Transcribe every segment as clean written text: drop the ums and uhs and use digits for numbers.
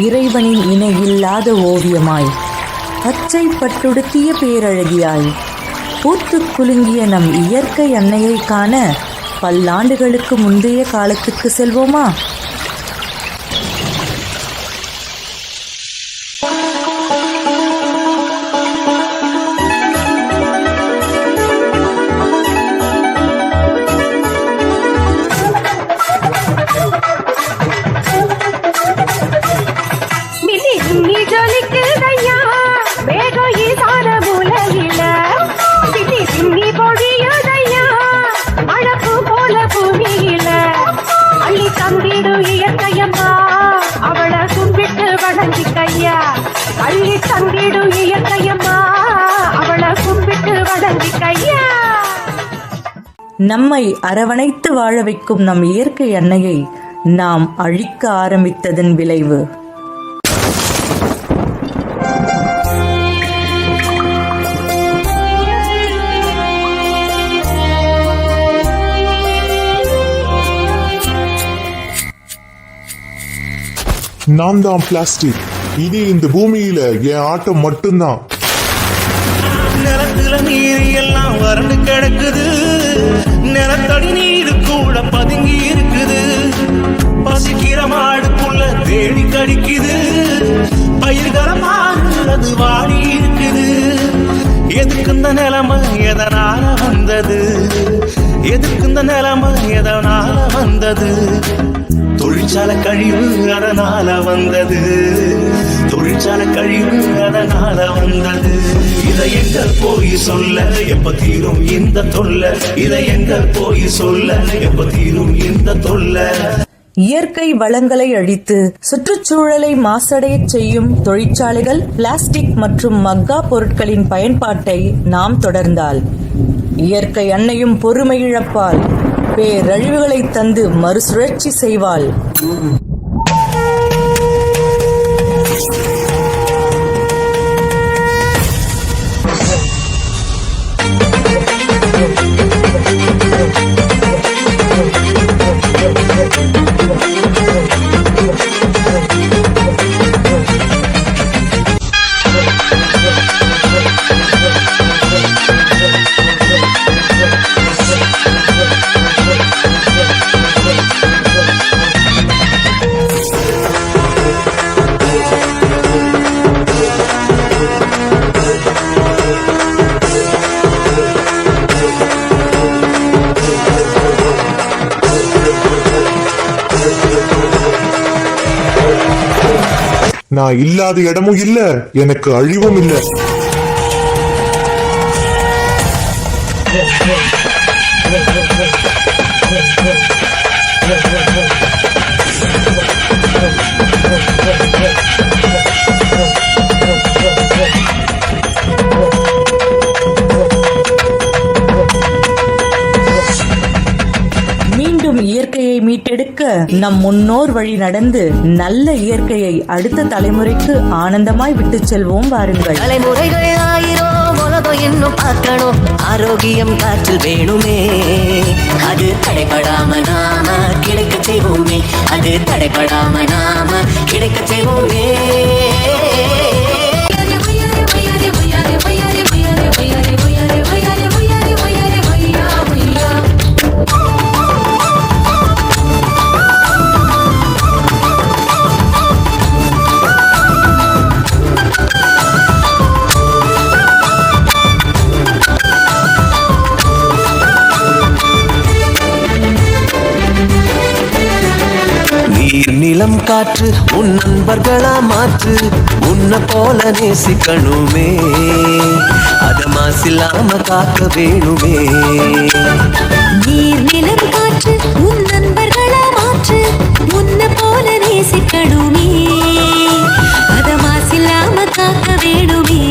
இறைவனின் இணையில்லாத ஓவியமாய், பச்சை பட்டுடுத்திய பேரழகியாய், பூத்து குலுங்கிய நம் இயற்கை அன்னையை காண பல்லாண்டுகளுக்கு முந்தைய காலத்துக்கு செல்வோமா? நம்மை அரவணைத்து வாழ வைக்கும் நம் இயற்கை அன்னையை நாம் அழிக்க ஆரம்பித்ததன் விளைவு. நான் தான் பிளாஸ்டிக். இனி இந்த பூமியில என் ஆட்டம் மட்டும்தான். நிலத்துல நீர் எல்லாம் வறண்டு கிடக்குது, நிலத்தடி நீர் கூட பதுங்கி இருக்குது. பசிக்கிற மாடுக்குள்ள தேடி கடிக்குது, பயிர்களமானது வாடி இருக்குது. எதுக்கு இந்த நிலைமை எதனால வந்தது? எதுக்கு இந்த நிலைமை எதனால வந்தது? தொழிற்சாலை கழிவு அதனால வந்தது, தொழிற்சாலை கழிவு அதனால வந்தது. இதை எங்க போய் சொல்ல, எப்ப தீரும் இந்த தொல்லை? இதை எங்க போய் சொல்ல, எப்ப தீரும் இந்த தொல்லை? இயற்கை வளங்களை அழித்து சுற்றுச்சூழலை மாசடையச் செய்யும் தொழிற்சாலைகள், பிளாஸ்டிக் மற்றும் மக்கா பொருட்களின் பயன்பாட்டை நாம் தொடர்ந்தால் இயற்கை அன்னையும் பொறுமை இழப்பால், பேரழிவுகளை தந்து மறுசுழற்சி செய்வாள். நான் இல்லாத இடமும் இல்ல, எனக்கு அழிவும் இல்ல. இயற்கையை மீட்டெடுக்க நம் முன்னோர் வழி நடந்து நல்ல இயற்கையை அடுத்த தலைமுறைக்கு ஆனந்தமாய் விட்டு செல்வோம். வாருங்கள். தலைமுறைகள் ஆயிரம் உலகம் இன்னும் பார்க்கணும், ஆரோக்கியம் காற்றில் வேணுமே. அது தடைபடாம நாம கிடைக்க செய்வோமே, அது தடைபடாம நாம கிடைக்க செய்வோமே. நிலம் காற்று உன் நண்பர்களா மாற்று, உன்னை போல நேசிக்கணுமே, அத மாசில்லாம காக்க வேணுமே. நீர் நிலம் காற்று உன் நண்பர்களா மாற்று, உன்னை போல நேசிக்கணுமே, அத மாசில்லாம காக்க வேணுமே.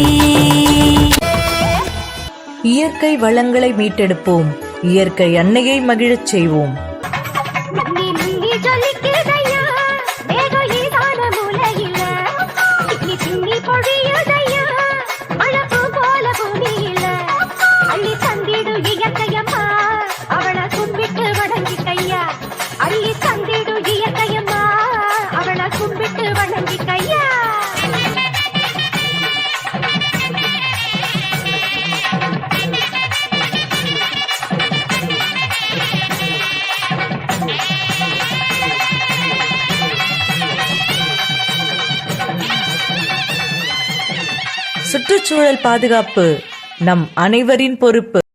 இயற்கை வளங்களை மீட்டெடுப்போம், இயற்கை அன்னையை மகிழச் செய்வோம். அள்ளி தந்திடு இயற்கையம்மா, அவளை கும்பிட்டு வணங்கி கை சுற்றுச்சூழல் பாதுகாப்பு நம் அனைவரின் பொறுப்பு.